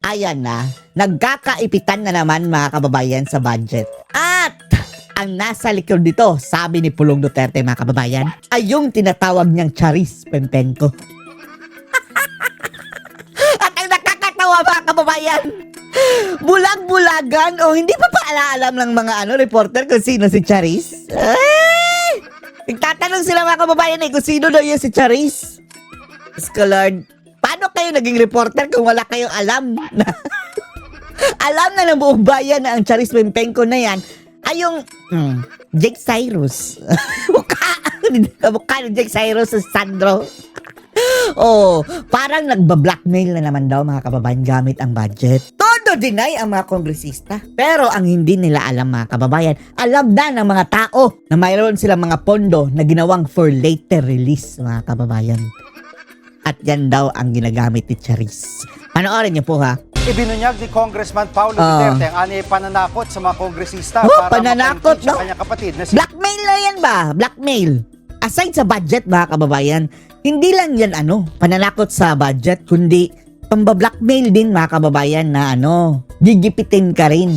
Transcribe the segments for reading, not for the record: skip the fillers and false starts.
Ayan na, nagkakaipitan na naman mga kababayan sa budget. At ang nasa likod dito, sabi ni Pulong Duterte mga kababayan, ay yung tinatawag niyang Charis Pempenko. At ang nakakatawa mga kababayan, bulag-bulagan o hindi pa alam ng mga reporter kung sino si Charis. Nagtatanong sila mga kababayan kung sino daw yun si Charis. Lord, paano kayo naging reporter kung wala kayong alam na alam na ng buong bayan na ang Charis Pempenko na yan ay yung Jake Cyrus. Mukha ni Jake Cyrus sa Sandro. Parang nagba-blackmail na naman daw mga kababayan gamit ang budget. Todo deny ang mga kongresista. Pero ang hindi nila alam mga kababayan, alam na ng mga tao na mayroon silang mga pondo na ginawang for later release mga kababayan. At yan daw ang ginagamit ni Charis. Panoorin niyo po ha. Ibinunyag ni Congressman Paulo Duterte ang anyay pananakot sa mga kongresista para pananakot mapag-impeach ang kanyang kapatid na si... Blackmail na yan ba? Blackmail. Aside sa budget mga kababayan, hindi lang yan pananakot sa budget, kundi pamba-blackmail din mga kababayan na gigipitin ka rin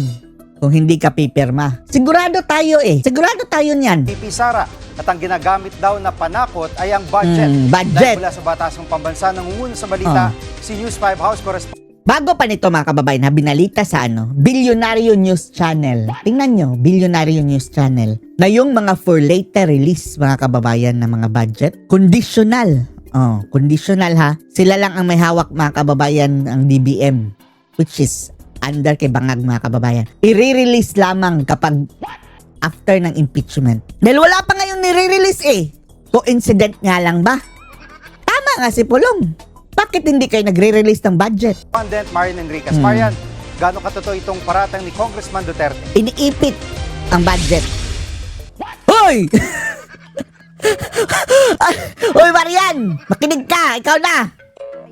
kung hindi ka pipirma. Sigurado tayo Sigurado tayo niyan. VP Sara at ang ginagamit daw na panakot ay ang budget. Budget. Dahil mula sa Batasang Pambansa, nangunguna sa balita si News 5 House Correspondent. Bago pa nito mga kababayan, binalita sa Bilyonaryo News Channel. Tingnan nyo, Bilyonaryo News Channel. Na yung mga for later release mga kababayan na mga budget, conditional. Conditional ha. Sila lang ang may hawak mga kababayan ang DBM. Which is under kay Bangag mga kababayan. I-release lamang kapag after ng impeachment. Dahil wala pa ngayong nire-release Coincident nga lang ba? Tama nga si Pulong. Bakit hindi kayo nagre-release ng budget? Marian Enriquez. Marian, gaano katotoo itong paratang ni Congressman Duterte? Iniipit ang budget. Hoy! Hoy, Marian! Makinig ka! Ikaw na!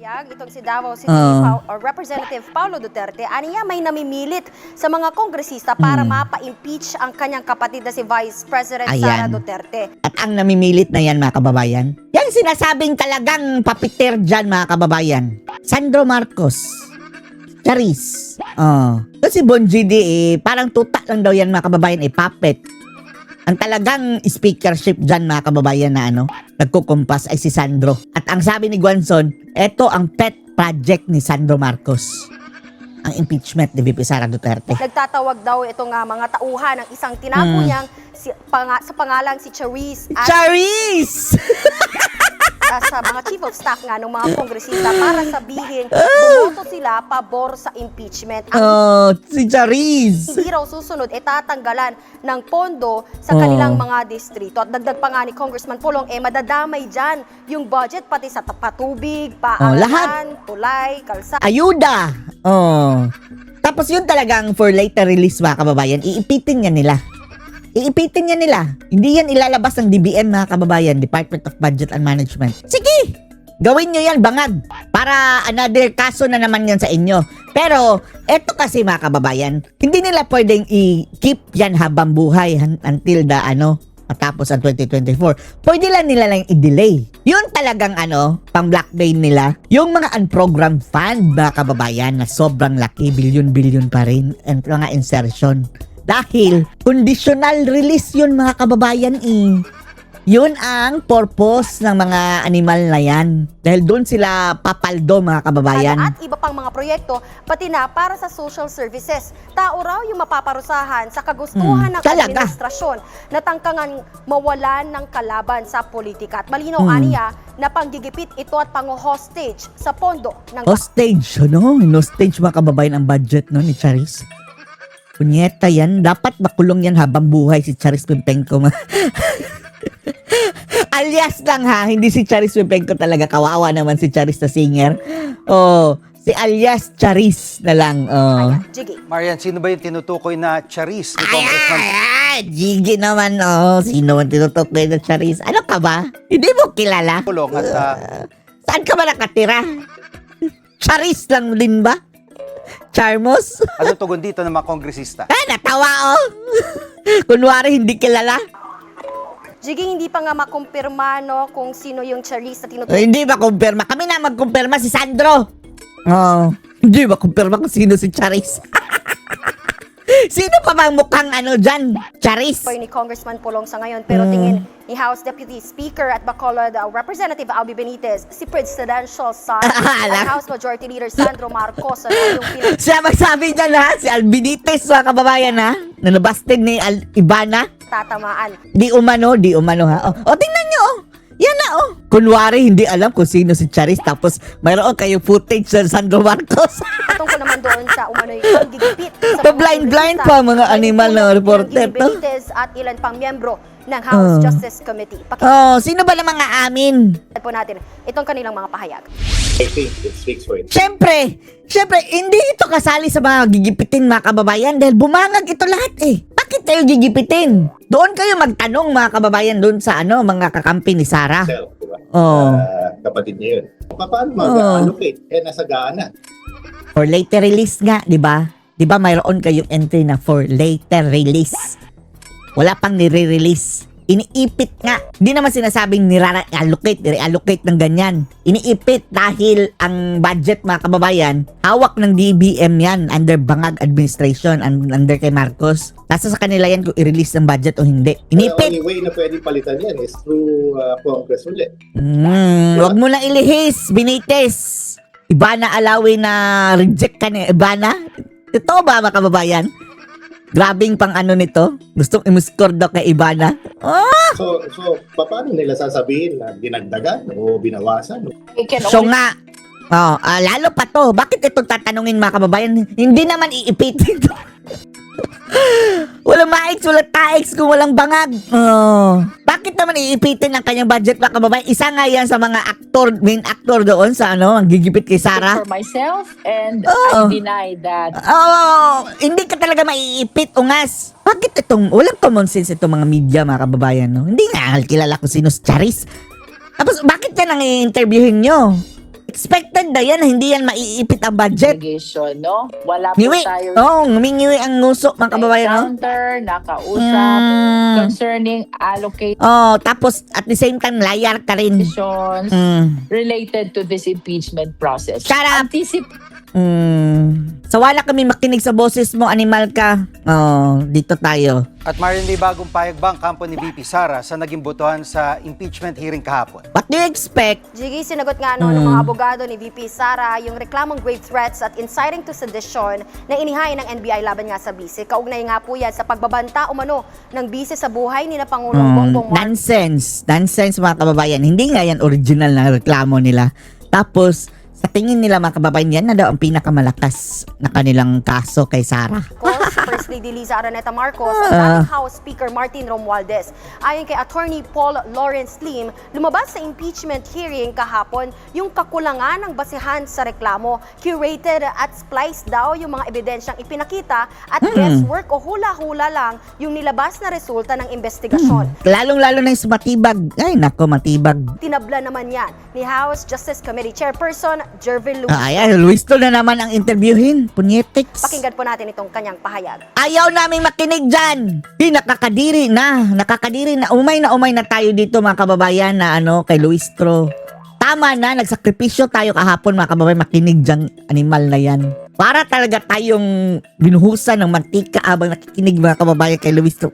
Itong si Davao City Representative Paulo Duterte, aniya may namimilit sa mga kongresista para mapa-impeach ang kanyang kapatid na si Vice President Sara Duterte. At ang namimilit na yan mga kababayan, yan sinasabing talagang papiter dyan mga kababayan. Sandro Marcos, Charis. Kasi Bon GD parang tuta lang daw yan mga kababayan, puppet. Ang talagang speakership dyan mga kababayan na nagkukumpas ay si Sandro. At ang sabi ni Guanzon, eto ang pet project ni Sandro Marcos. Ang impeachment ni VP Sara Duterte. Nagtatawag daw itong mga tauhan ng isang tinapo niyang sa pangalang si Charis. Charis! Sa mga chief of staff nga ng mga kongresista para sabihin bumoto sila pabor sa impeachment. Si Charis! Hindi raw susunod tatanggalan ng pondo sa kanilang mga distrito. At dagdag pa nga ni Congressman Pulong, madadamay dyan yung budget pati sa patubig, paaralan, tulay, kalsada. Ayuda! Tapos yun talagang for later release mga kababayan, iipitin niya nila. Iipitin niya nila. Hindi yan ilalabas ng DBM mga kababayan, Department of Budget and Management. Sige! Gawin nyo yan, bangag. Para another kaso na naman yan sa inyo. Pero, eto kasi mga kababayan, hindi nila pwedeng i-keep yan habang buhay until matapos ang 2024. Pwede lang nila lang i-delay. Yun talagang pang-blackmail nila. Yung mga unprogrammed fund mga kababayan na sobrang laki, billion-billion pa rin, and mga insertion. Dahil, conditional release yun mga kababayan Yun ang purpose ng mga animal na yan. Dahil doon sila papaldo mga kababayan. At iba pang mga proyekto, pati na para sa social services. Tao raw yung mapaparusahan sa kagustuhan ng administrasyon na tangkangan mawalan ng kalaban sa politika. At malinaw aniya na panggigipit ito at pang-hostage sa pondo ng... Hostage, hostage mga kababayan ang budget ni Charis. Punyeta yan. Dapat makulong yan habang buhay si Charis Pempenko. Alias lang ha. Hindi si Charis Pempenko talaga. Kawawa naman si Charis na singer. Si alias Charis na lang. Jiggy. Marian, sino ba yung tinutukoy na Charis ni Congressman? Jiggy naman. Sino man tinutukoy na Charis? Ano ka ba? Hindi mo kilala? Pulong at Saan ka ba nakatira? Charis lang din ba? Charmos? ano tugon dito ng mga kongresista? Natawa Kunwari hindi kilala. Jiggy, hindi pa nga makumpirma kung sino yung Charis na tinutukoy. Hindi ba kumpirma? Kami na magkumpirma si Sandro. Hindi ba kumpirma kung sino si Charis? Sino pa bang mukhang dyan? Charis? ni Congressman Pulong sa ngayon, pero tingin ni House Deputy Speaker at Bacolod Representative Albi Benitez, si presidential son at House Majority Leader Sandro Marcos yung Siya magsabi dyan ha, si Albinites mga kababayan ha, nanabasted ni Ibana. pinagtatamaan. Di umano ha. O tingnan nyo yan na Kunwari hindi alam kung sino si Charis tapos mayroon kayong footage sa Sandro Marcos. Tungkol naman doon sa umano'y paggigipit sa Pa-blind pa mga animal na reporter to. Benitez at ilan pang miyembro ng House Justice Committee. Sino ba namang aamin? Pakinggan po natin itong kanilang mga pahayag. I think it speaks for it. Siyempre, hindi ito kasali sa mga gigipitin mga kababayan dahil bumangag ito lahat eh. Bakit kayo gigipitin? Doon kayo magtanong mga kababayan doon sa mga kakampi ni Sara. Self, diba? Oh. Kapatid niya yun. Paano mag-allocate? Nasagaan na. For later release nga, di ba? Di ba mayroon kayong entry na for later release? Wala pang nire-release. Iniipit nga. Hindi naman sinasabing reallocate ng ganyan. Iniipit dahil ang budget mga kababayan, hawak ng DBM yan under Bangag Administration and under kay Marcos. Nasa sa kanila yan kung i-release ng budget o hindi. The Inipit. only way na pwede palitan yan is through Congress ulit. Huwag mo na ilihis, Benitez. Ibana alawin na reject ka ni Ibana. Ito ba mga kababayan? Grabing pang nito. Gustong imuscore daw kay Ibana. So paano nila sasabihin na dinagdagan o binawasan? So nga. Lalo pa to. Bakit itong tatanungin mga kababayan? Hindi naman iipitin to. Walang maix, walang taix kung walang bangag. Bakit naman iipitin ang kanyang budget mga kababayan? Isa nga yan sa mga main actor doon sa ang gigipit kay Sara. For myself, and I deny that. Hindi ka talaga maiipit, ungas. Bakit walang common sense itong mga media mga kababayan, no? Hindi nga kilala kung sino si Charis. Tapos bakit yan ang i-interviewin nyo? Expected na yan, hindi yan maiipit ang budget. Allegation, no? Wala po Ngiwi. tayo Ngumingiwi ang nguso mga kababayan, no? encounter, nakausap, concerning Tapos at the same time, layar ka rin. allocations related to this impeachment process. Shut up! So wala kami makinig sa boses mo, animal ka. Dito tayo. At Marian, may bagong payag ba ang kampo ni VP Sara sa naging botohan sa impeachment hearing kahapon? What do you expect? Jiggy, sinagot nga ng mga abogado ni VP Sara yung reklamong grave threats at inciting to sedition na inihain ng NBI laban nga sa bise. Kaugnay nga po yan sa pagbabanta umano ng bise sa buhay ni na Pangulong Bongbong Marcos. Nonsense mga kababayan. Hindi nga yan original na reklamo nila. Tapos, sa tingin nila mga kababayan, yan na daw ang pinakamalakas na kanilang kaso kay Sara. First Lady Liza Araneta Marcos at House Speaker Martin Romualdez. Ayon kay Attorney Paul Lawrence Lim, lumabas sa impeachment hearing kahapon yung kakulangan ng basihan sa reklamo. Curated at spliced daw yung mga ebidensyang ipinakita at guesswork o hula-hula lang yung nilabas na resulta ng investigasyon. Lalong-lalo na yung matibag. Ay, nako, matibag. Tinabla naman yan ni House Justice Committee Chairperson Jervin Luis. Ayan, Luis to na naman ang interviewin. Punyetics. Pakinggan po natin itong kanyang pahayag. Ayaw naming makinig dyan. Di nakakadiri na. Umay na tayo dito mga kababayan na kay Luis Tro. Tama na, nagsakripisyo tayo kahapon mga kababayan, makinig dyan, animal na yan. Para talaga tayong binuhusan ng mantika habang nakikinig mga kababayan kay Luis Tro.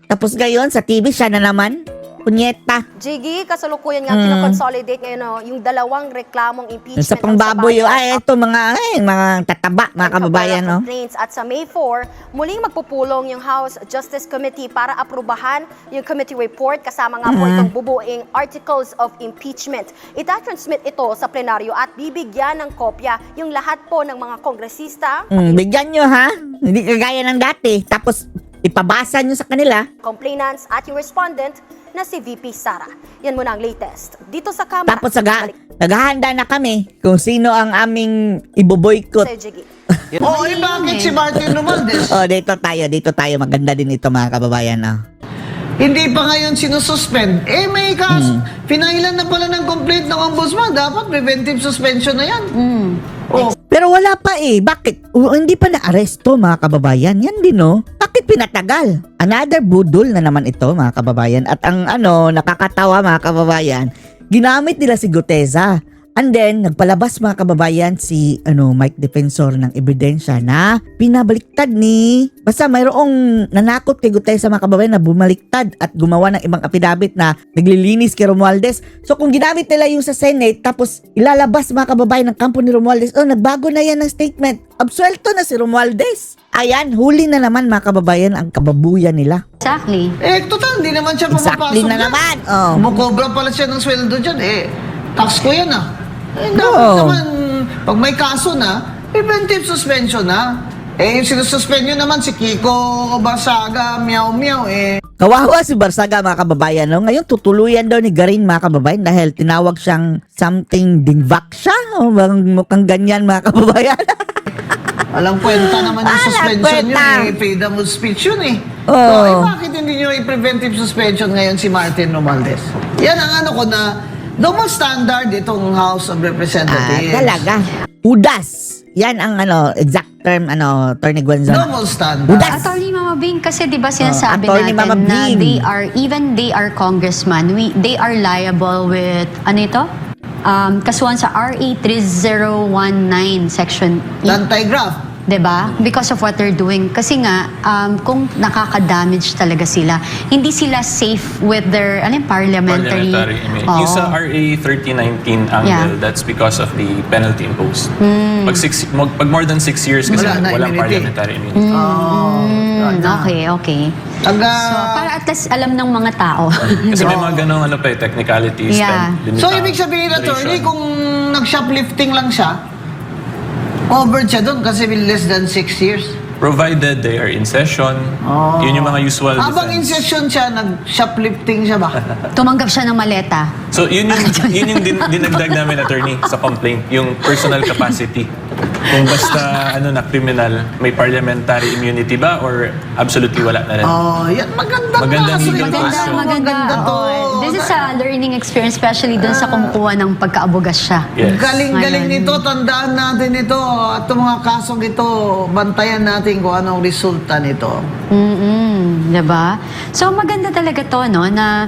Tapos ngayon sa TV siya na naman. Punyeta. Jiggy, kasalukuyan nga kinoconsolidate ngayon yung dalawang reklamong impeachment. Sa pangbaboy, ito mga tataba, mga kababayan, no? At sa May 4, muling magpupulong yung House Justice Committee para aprubahan yung committee report kasama nga po itong bubuing Articles of Impeachment. Itatransmit ito sa plenaryo at bibigyan ng kopya yung lahat po ng mga kongresista. Bigyan nyo ha, hindi kagaya ng dati. Tapos ipabasa nyo sa kanila. Complainants at yung respondent na si VP Sara. Yan muna ang latest dito sa Kamara. Tapos naghahanda na kami kung sino ang aming iboboykot. Sir Jiggy. Bakit si Martin Romualdez? Dito tayo. Maganda din ito mga kababayan. Hindi pa ngayon sinususpend. May pinailan na pala ng complaint ng ombudsman. Dapat preventive suspension na yan. Pero wala pa Bakit? Hindi pa na-aresto mga kababayan. Yan din Bakit pinatagal? Another budol na naman ito mga kababayan. At ang nakakatawa mga kababayan, ginamit nila si Guteza And then, nagpalabas mga kababayan si Mike Defensor ng ebidensya na pinabaliktad basta mayroong nanakot kay Gutierrez sa mga kababayan na bumaliktad at gumawa ng ibang affidavit na naglilinis kay Romualdez. So kung ginamit nila yung sa Senate tapos ilalabas mga kababayan ng kampo ni Romualdez, nagbago na yan ng statement. Absuelto na si Romualdez. Ayan, huli na naman mga kababayan ang kababuyan nila. Exactly. Total, hindi naman siya Exactly pumapasok na dyan. naman. Oh. Kumukobra pala siya ng sweldo dyan. Tax ko yan dapat No. naman, pag may kaso na, preventive suspension na. Yung sinususpend nyo naman si Kiko Barsaga, meow-meow Kawawa si Barsaga mga kababayan. No? Ngayon tutuluyan daw ni Garin mga kababayan dahil tinawag siyang something dingvak siya. Mukhang ganyan mga kababayan. Alang kwenta naman yung suspension kwenta. yun freedom of speech yun Oo. So, bakit hindi nyo i-preventive suspension ngayon si Martin Romualdez? Yan ang ko na double standard itong House of Representatives. Talaga. Udas. Yan ang exact term Attorney Gwanzon. Double standard. Udas. Attorney Mama Bing, kasi di ba sinasabi Attorney Mama natin na Bing. they are congressman, they are liable with, kasuhan sa RA 3019 section E. Anti-graft. Diba? Because of what they're doing. Kasi nga, kung nakaka-damage talaga sila, hindi sila safe with their parliamentary immunity. Oo. Yung sa RA 3019 angle, Yeah. that's because of the penalty imposed. Pag more than 6 years kasi Wala na walang immunity. parliamentary immunity. Okay. So, para at least alam ng mga tao. Kasi may mga ganong technicalities. Yeah. So, ibig sabihin, attorney, kung nag-shoplifting lang siya, covered siya doon kasi with less than 6 years. Provided they are in session, yun yung mga usual Habang in defense. session siya, nag-shoplifting siya ba? Tumanggap siya ng maleta. So yun yung dinagdag namin, attorney, sa complaint, yung personal capacity. Kung basta criminal, may parliamentary immunity ba or absolutely wala na rin? Yan. Magandang Magandang kaso legal ito. question. Maganda. to. This is a learning experience, especially dun sa kumukuha ng pagkaabugas siya. Yes. Galing-galing Ngayon. nito, tandaan natin ito. At itong mga kasong ito, bantayan natin kung anong resulta nito. Diba? So, maganda talaga to, no, na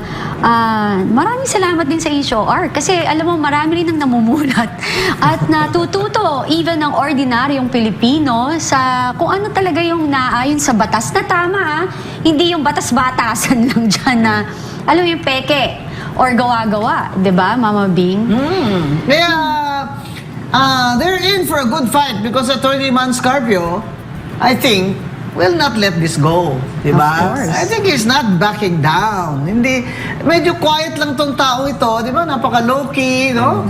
maraming salamat din sa HOR kasi alam mo, marami rin ang namumulat at natututo even ng ordinaryong Pilipino sa kung ano talaga yung naayon sa batas na tama, hindi yung batas-batasan lang dyan na, alam mo yung peke or gawa-gawa, diba, Mama Bing? Kaya, they're in for a good fight because Attorney Manscarpio, I think, will not let this go. Diba? Of course. I think he's not backing down. Hindi, medyo quiet lang tong tao ito. Diba? Napaka low-key, no?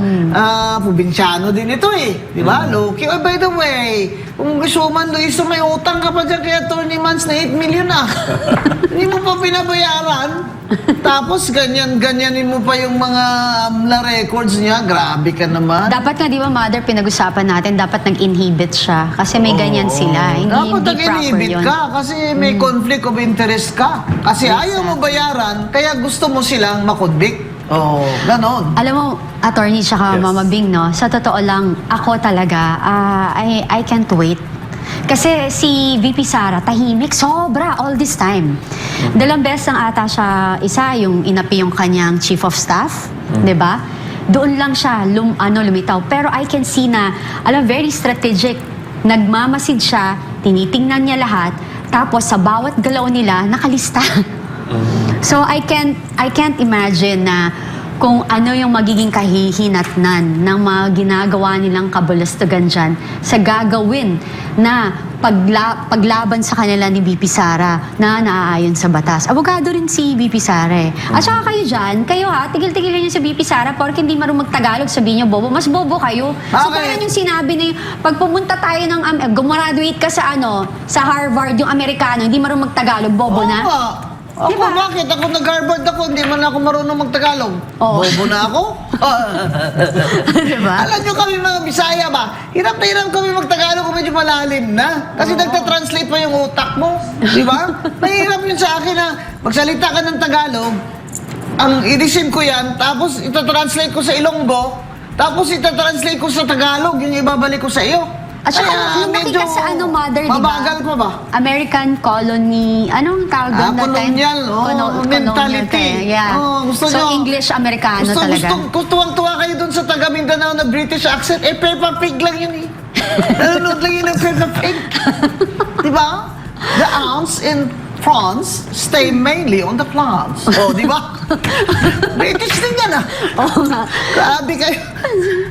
Probinsyano din ito Diba? Low-key. Oh, by the way, kung gusto man, Luis, may utang ka pa dyan kay Attorney Mans na 8 million Hindi mo pa pinabayaran. Tapos ganyanin mo pa yung mga AMLA records niya. Grabe ka naman. Dapat nga, di ba, Mother, pinag-usapan natin, dapat nag-inhibit siya kasi may ganyan sila. Hindi Dapat proper nag-inhibit yun. ka kasi may conflict of interest ka. Kasi ayaw mo bayaran, kaya gusto mo silang makonvict. Ganon. Alam mo, attorney tsaka Yes. Mama Bing, no? Sa totoo lang, ako talaga, I can't wait. Kasi si VP Sara, tahimik, sobra, all this time. Dalawang beses ang ata siya, isa, yung inapi yung kanyang chief of staff, di ba? Doon lang siya lumitaw. Pero I can see na, very strategic. Nagmamasid siya, tinitingnan niya lahat, tapos sa bawat galaw nila, nakalista. So I can't imagine na kung ano yung magiging kahihinatnan ng mga ginagawa nilang kabulastugan dyan sa gagawin na paglaban sa kanila ni BP Sara na naaayon sa batas. Abogado rin si BP Sara At saka kayo dyan, tigil-tigilan nyo si BP Sara porque hindi marunong magtagalog, sabihin nyo, bobo. Mas bobo kayo. So Okay. parang yung sinabi na yung, pag pumunta tayo ng, gumraduate ka sa Harvard, yung Amerikano, hindi marunong magtagalog, bobo na. Ako, Diba? bakit? Ako nag-Harvard ako, hindi man ako marunong magtagalog. Oo. Bobo na ako? Diba? Alam nyo kami mga Bisaya ba? Hirap na hirap kami magtagalog kung medyo malalim na. Kasi nagta-translate pa yung utak mo. Di ba? Mahirap yun sa akin na magsalita ka ng Tagalog, ang irisin ko yan, tapos ita-translate ko sa Ilonggo, tapos ita-translate ko sa Tagalog, yung ibabalik ko sa iyo. At saka, Kaya lumaki medyo ka sa mother, di ba? mabagal pa ba? American colony, anong tawag doon? Colonial, mentality. Yeah. Gusto so, nyo, English-Amerikano talaga. Tuwang-tuwa kayo dun sa taga Mindanao na British accent. Peppa Pig lang yun eh. Nanonood lang yun ng Peppa Pig. Di ba? The ants in France stay mainly on the plants. Di ba? British din yan ah. Oo nga. Grabe kayo.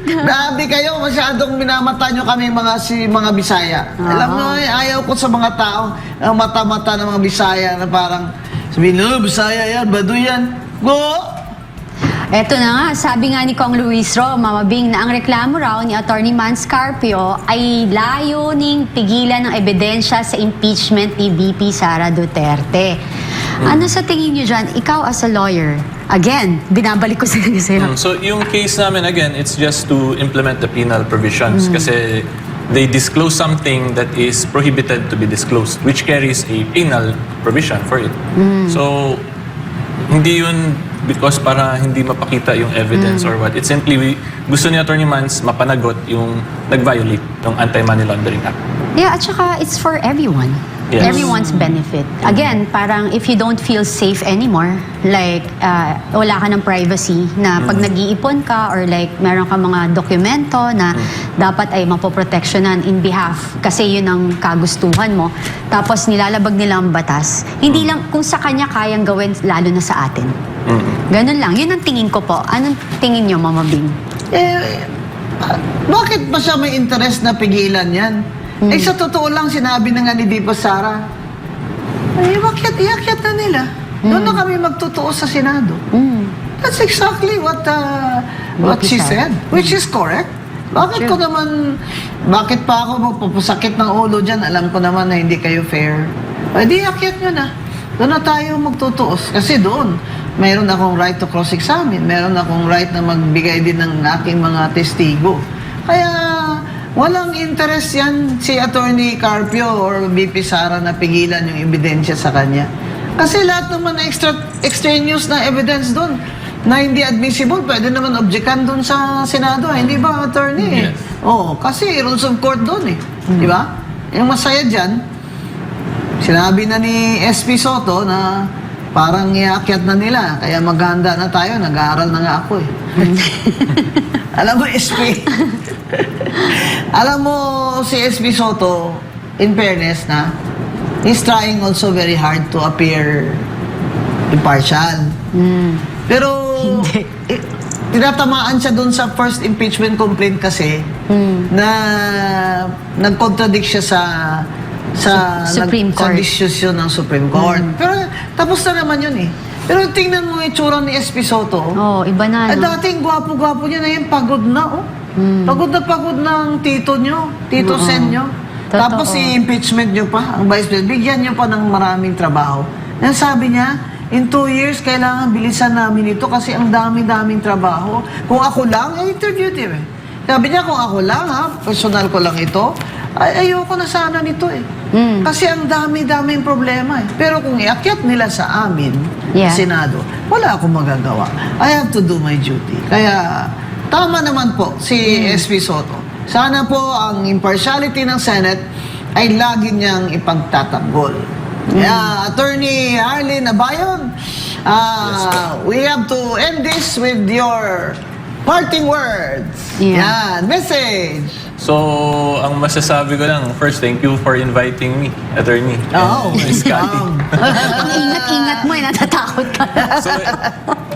Grabe kayo. Masyadong minamata nyo kami mga Bisaya. Alam mo, ayaw ko sa mga tao, ang mata-mata ng mga Bisaya na parang sabihin, no, Bisaya yan, Baduy yan. Go! Eto na nga, sabi nga ni Kong Luis Ro, Mama Bing, na ang reklamo raw ni Atty. Mans Carpio ay layuning pigilan ng ebidensya sa impeachment ni VP Sara Duterte. Ano sa tingin niyo dyan? Ikaw as a lawyer, again, binabalik ko sa sa'yo. So yung case namin, again, it's just to implement the penal provisions kasi they disclose something that is prohibited to be disclosed, which carries a penal provision for it. So, hindi yun because para hindi mapakita yung evidence or what. It's simply, gusto ni Atty. Mans mapanagot yung nag-violate ng Anti-Money Laundering Act. Yeah, at saka it's for everyone. Yes. Everyone's benefit. Again, parang if you don't feel safe anymore, like wala ka ng privacy na pag nag-iipon ka or like meron ka mga dokumento na dapat ay mapoproteksyonan in behalf kasi yun ang kagustuhan mo, tapos nilalabag nila ang batas, hindi lang kung sa kanya kayang gawin, lalo na sa atin. Ganun lang. Yun ang tingin ko po. Anong tingin nyo, Mama Bing? Bakit ba siya may interest na pigilan yan? Sa totoo lang, sinabi na nga ni Vipa Sara, iakyat na nila. Doon na kami magtotoo sa Senado. That's exactly what she said, which is correct. Bakit pa ako magpapasakit ng ulo dyan? Alam ko naman na hindi kayo fair. Di iakyat nyo na. Doon na tayo magtutuos. Kasi doon, mayroon akong right to cross-examine. Mayroon akong right na magbigay din ng aking mga testigo. Kaya, walang interest yan si Atty. Carpio or VP Sara na pigilan yung ebidensya sa kanya. Kasi lahat naman na extraneous na evidence doon na hindi admissible, pwede naman objectan doon sa Senado. Hindi ba, attorney? Yes. Kasi rules of court doon eh. Di ba? Yung masaya dyan, sinabi na ni SP Soto na parang iakyat na nila, kaya maghanda na tayo, nag-aaral na nga ako eh. Alam mo, SP, alam mo si SP Soto, in fairness na, he's trying also very hard to appear impartial. Pero, tinatamaan siya dun sa first impeachment complaint kasi, na nag-contradict siya sa Supreme Court. decision ng Supreme Court. Pero, tapos na naman yun eh. Pero tingnan mo yung itsura ni SP Soto. Iba na, no? Dating gwapo-gwapo niya na yun, pagod na, Pagod ng tito nyo, tito Sen nyo. Totoo. Tapos i-impeachment nyo pa, ang Vice President, bigyan nyo pa ng maraming trabaho. Yan sabi niya, in 2 years, kailangan bilisan namin ito kasi ang dami-daming trabaho. Kung ako lang, interview him eh. Sabi niya, kung ako lang personal ko lang ito, ayoko na sana nito eh. Kasi ang dami-daming problema eh. Pero kung iakyat nila sa amin, Senado, wala akong magagawa. I have to do my duty. Kaya, tama naman po si SP Soto. Sana po ang impartiality ng Senate ay lagi niyang ipagtatanggol. Kaya, Attorney Arlene Abayon, we have to end this with your parting words. Yan, message. So, ang masasabi ko lang, first, thank you for inviting me, attorney. Miss Cathy. Ang ingat-ingat mo, natatakot ka. So,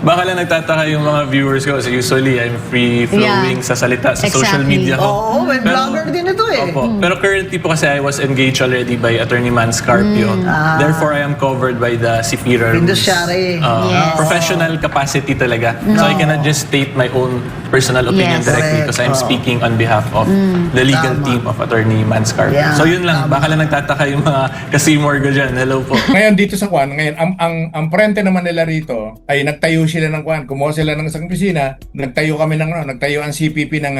baka lang nagtataka yung mga viewers ko kasi usually I'm free-flowing sa salita sa social media ko. May vlogger din ito eh. Opo. Pero currently po kasi I was engaged already by Attorney Mans Carpio. Therefore, I am covered by the CFIRA rules. Fiduciary. Professional capacity talaga. So I cannot just state my own personal opinion Yes. directly because I'm speaking on behalf of the legal team of Attorney Mans Carpio. Yeah. So yun lang. Baka lang nagtataka yung mga kasimor ko dyan. Hello po. Ngayon dito sa Kwan, ngayon ang frente naman nila rito ay nagtayo sila ng Kwan, kumuha sila ng isang opisina, nagtayo ang CPP ng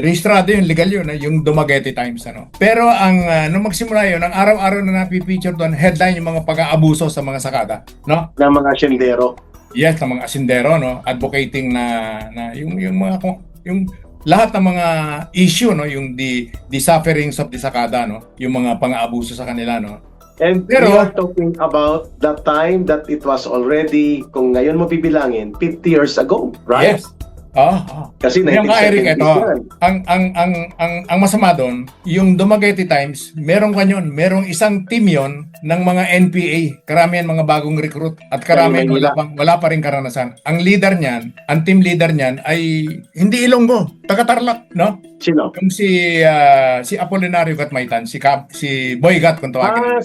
rehistrado yun, legal yun, yung Dumaguete Times Pero ang nung magsimula yun, ang araw-araw na napipicture doon, headline yung mga pag-aabuso sa mga sakada, no? Ng mga asyendero. Yes, ng mga asindero, no? Advocating na yung mga yung lahat ng mga issue, no, yung the sufferings of the sakada, no, yung mga pang-aabuso sa kanila, no. And Pero- we are talking about the time that it was already, kung ngayon mo bibilangin, 50 years ago, right? Yes. Kasi Yung ka, Eric, 1970s ito, yan. ang masama doon, yung Dumaguete Times, merong isang team yon ng mga NPA, karamihan mga bagong recruit at karamihan Manila. wala pa rin karanasan. Ang leader niyan, ang team leader niyan ay hindi Ilonggo, taga Tarlac, no? Sino? Yung si Apolinario Gatmaitan, si Boy Gat kung tawagin.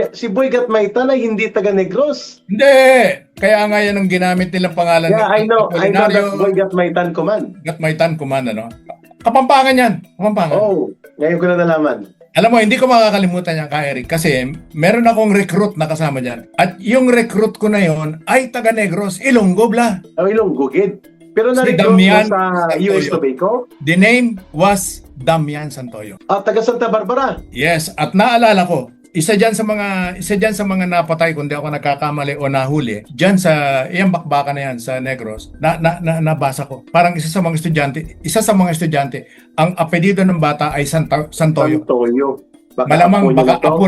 Si Boy Gatmaitan ay hindi taga Negros. Hindi! Kaya nga yan ang ginamit nilang pangalan. Yeah, I know Apolinario that Boy Gatmaitan command. Gatmaitan Command, ano? Kapampangan yan. Kapampangan. Oh, ngayon ko na nalaman. Alam mo, hindi ko makakalimutan yan, ka Eric, kasi meron akong recruit na kasama dyan. At yung recruit ko na yon ay taga Negros, Ilonggo, bla. Oh, Ilonggogid. Pero Si na-recruit mo Damian sa Santoyo. US Tobacco? The name was Damian Santoyo. Taga Santa Barbara. Yes, at naalala ko, isa dyan sa mga napatay kung di ako nagkakamali o nahuli, dyan sa iyang bakbakan na yan sa Negros, nabasa ko. Parang isa sa mga estudyante, ang apelyido ng bata ay Santoyo. Santoyo. Baka Malamang apo niya baka to. apo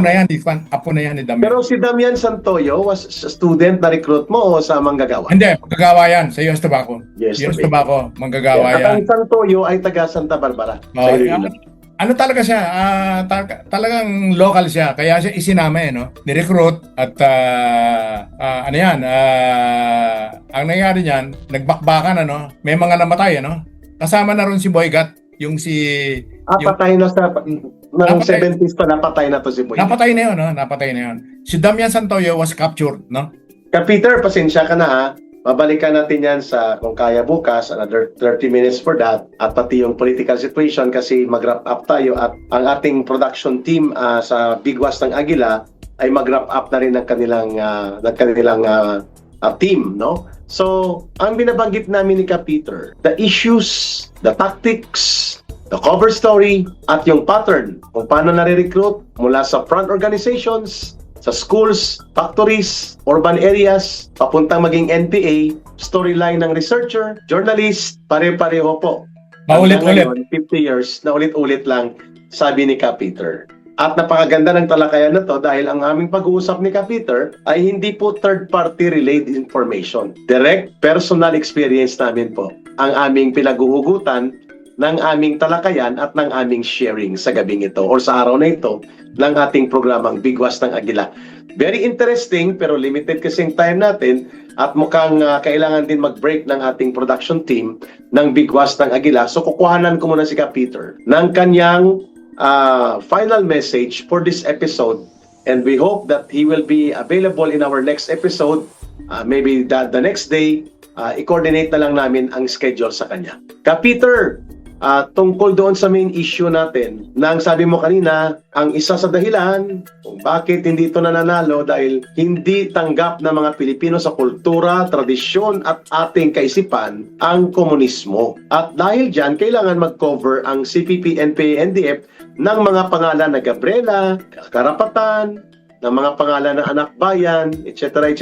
na yan ni Damian. Pero si Damian Santoyo was student na recruit mo o sa manggagawa? Hindi, manggagawa yan sa US Tobacco. Yes, US okay. Tobacco, manggagawa At yan. ang Santoyo ay taga Santa Barbara. Oh, Sa Iloilo. ano talaga siya? Talagang local siya. Kaya siya isinama no? Ni-recruit at ano yan? Ang nangyari niyan, nagbakbakan may mga namatay Kasama na ron si Boygat, yung Patay na sa ng Napatay. 70s pa napatay na to si Boy. napatay na yun, napatay na yun. Si Damian Santoyo was captured, Peter, pasensya ka na ha. Babalikan natin yan sa kung kaya bukas, another 30 minutes for that, at pati yung political situation kasi mag-wrap up tayo at ang ating production team sa Bigwas ng Agila ay mag-wrap up na rin ng kanilang team, no? So, ang binabanggit namin ni Ka Peter, the issues, the tactics, the cover story, at yung pattern kung paano nare-recruit mula sa front organizations, sa schools, factories, urban areas, papuntang maging NPA, storyline ng researcher, journalist, pare-pareho po. Paulit-ulit. Hanggang ngayon, 50 years, na ulit-ulit lang, sabi ni Ka Peter. At napakaganda ng talakayan na to dahil ang aming pag-uusap ni Ka Peter ay hindi po third-party relayed information. Direct personal experience namin po ang aming pinaguhugutan ng aming talakayan at ng aming sharing sa gabing ito or sa araw na ito ng ating programang Bigwas ng Agila. Very interesting pero limited kasing time natin at mukhang kailangan din mag-break ng ating production team ng Bigwas ng Agila. So kukuhanan ko muna si Ka Peter ng kanyang final message for this episode and we hope that he will be available in our next episode. Maybe the next day, i-coordinate na lang namin ang schedule sa kanya. Ka Peter, tungkol doon sa main issue natin, na ang sabi mo kanina, ang isa sa dahilan kung bakit hindi ito nananalo dahil hindi tanggap ng mga Pilipino sa kultura, tradisyon at ating kaisipan ang komunismo. At dahil dyan, kailangan mag-cover ang CPP, NPA, NDF ng mga pangalan na Gabriela, Karapatan, ng mga pangalan ng anak bayan, etc.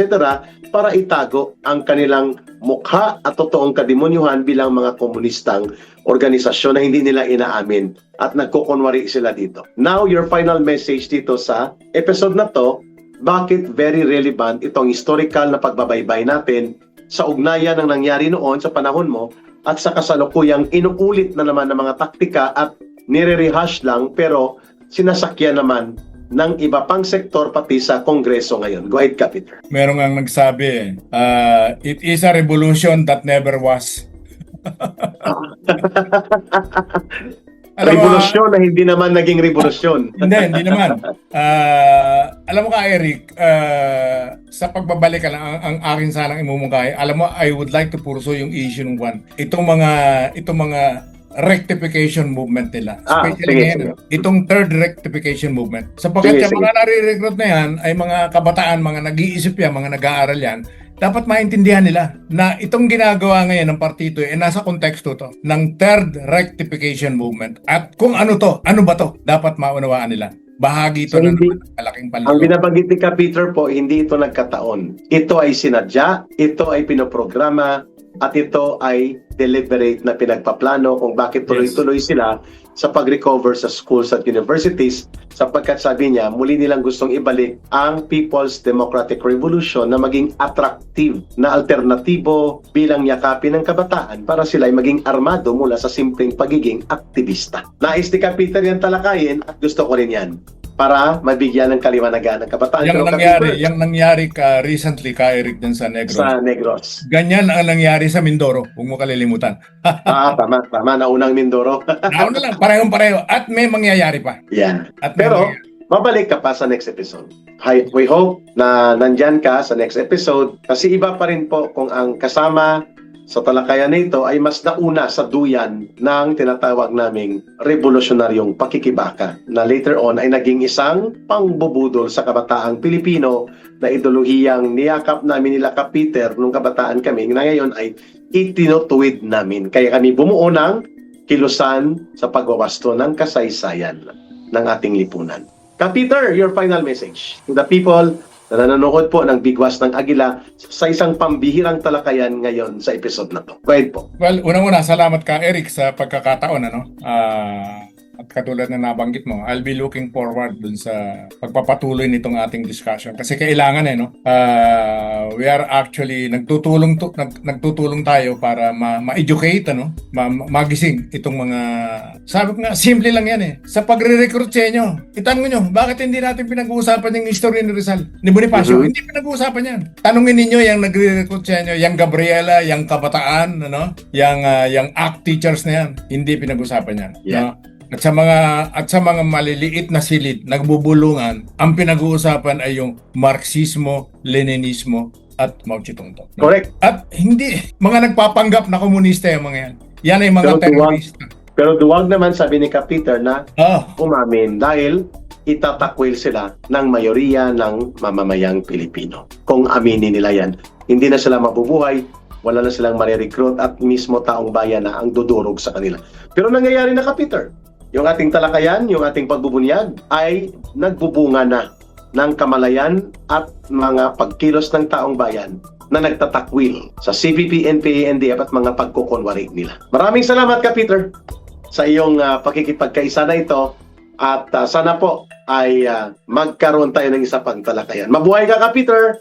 para itago ang kanilang mukha at totoong kademonyuhan bilang mga komunistang organisasyon na hindi nila inaamin at nagkukunwari sila dito. Now, your final message dito sa episode na to, bakit very relevant itong historical na pagbabaybay natin sa ugnayan ng nangyari noon sa panahon mo at sa kasalukuyang inuulit na naman ng mga taktika at nire-rehash lang pero sinasakyan naman ng iba pang sektor pati sa Kongreso ngayon. Go ahead, Ka Peter. Meron ang nagsabi, it is a revolution that never was. Revolusyon na hindi naman naging revolusyon. Hindi naman. Alam mo ka, Eric, sa pagbabalik ka lang, ang akin sanang imumungkahi, alam mo, I would like to pursue yung issue ng one. Itong mga rectification movement nila. Especially ngayon, itong third rectification movement. Sapagkat yung mga nare-recruit na yan ay mga kabataan, mga nag-iisip yan, mga nag-aaral yan, dapat maintindihan nila na itong ginagawa ngayon ng partido ay nasa konteksto to ng third rectification movement. At kung ano ba to, dapat maunawaan nila. Bahagi ito ng malaking Ang binabanggit ni Ka Peter po, hindi ito nagkataon. Ito ay sinadya, ito ay pinoprograma, at ito ay deliberate na pinagpaplano kung bakit tuloy-tuloy sila sa pag-recover sa schools at universities sapagkat sabi niya, muli nilang gustong ibalik ang People's Democratic Revolution na maging attractive na alternatibo bilang yakapin ng kabataan para sila ay maging armado mula sa simpleng pagiging aktivista. Nais ni Peter yan talakayin at gusto ko rin yan para mabigyan ng kaliwanagan ng kabataan. Yung nangyari recently ka Eric din sa Negros. Sa Negros. Ganyan ang nangyari sa Mindoro. Huwag mo kalilimutan. Tama. Naunang Mindoro. Nauna lang, parehong-pareho. At may mangyayari pa. Yan. At may Pero, mangyayari. mabalik ka pa sa next episode. We hope na nandyan ka sa next episode kasi iba pa rin po kung ang kasama sa talakayan nito ay mas nauna sa duyan ng tinatawag naming revolusyonaryong pakikibaka na later on ay naging isang pangbubudol sa kabataang Pilipino na ideolohiyang niyakap namin nila Kap Peter nung kabataan kami na ngayon ay itinutuwid namin. Kaya kami bumuo ng kilusan sa pagwawasto ng kasaysayan ng ating lipunan. Kap Peter, your final message to the people na nanonood po ng Bigwas ng Agila sa isang pambihirang talakayan ngayon sa episode na to. Go ahead po. Well, unang-una, salamat ka, Eric, sa pagkakataon. At katulad na nabanggit mo, I'll be looking forward dun sa pagpapatuloy nitong ating discussion. Kasi kailangan we are actually nagtutulong tayo para ma-educate, magising itong mga, sabi ko nga, simple lang yan Sa pagre-recruit sa inyo, itanong nyo, bakit hindi natin pinag-uusapan yung history ni Rizal, ni Bonifacio? Hindi pinag-uusapan yan. Tanungin ninyo yung nagre-recruit sa inyo, yung Gabriela, yung kabataan, yung ACT teachers na yan. Hindi pinag-uusapan yan. Yeah. At sa mga maliliit na silid, nagbubulungan, ang pinag-uusapan ay yung Marxismo, Leninismo, at Mao Zedong. Correct. At hindi, mga nagpapanggap na komunista yung mga yan. Yan ay mga Pero terorista. Pero duwag naman sabi ni Kap Peter na umamin dahil itatakwil sila ng mayoriya ng mamamayang Pilipino. Kung aminin nila yan, hindi na sila mabubuhay, wala na silang marirecruit at mismo taong bayan na ang dudurog sa kanila. Pero nangyayari na Kap Peter. Yung ating talakayan, yung ating pagbubunyag ay nagbubunga na ng kamalayan at mga pagkilos ng taong bayan na nagtatakwil sa CPP, NPA, NDF at mga pagkukunwari nila. Maraming salamat Kap Peter sa iyong pakikipagkaisa na ito at sana po ay magkaroon tayo ng isa pang talakayan. Mabuhay ka Kap Peter!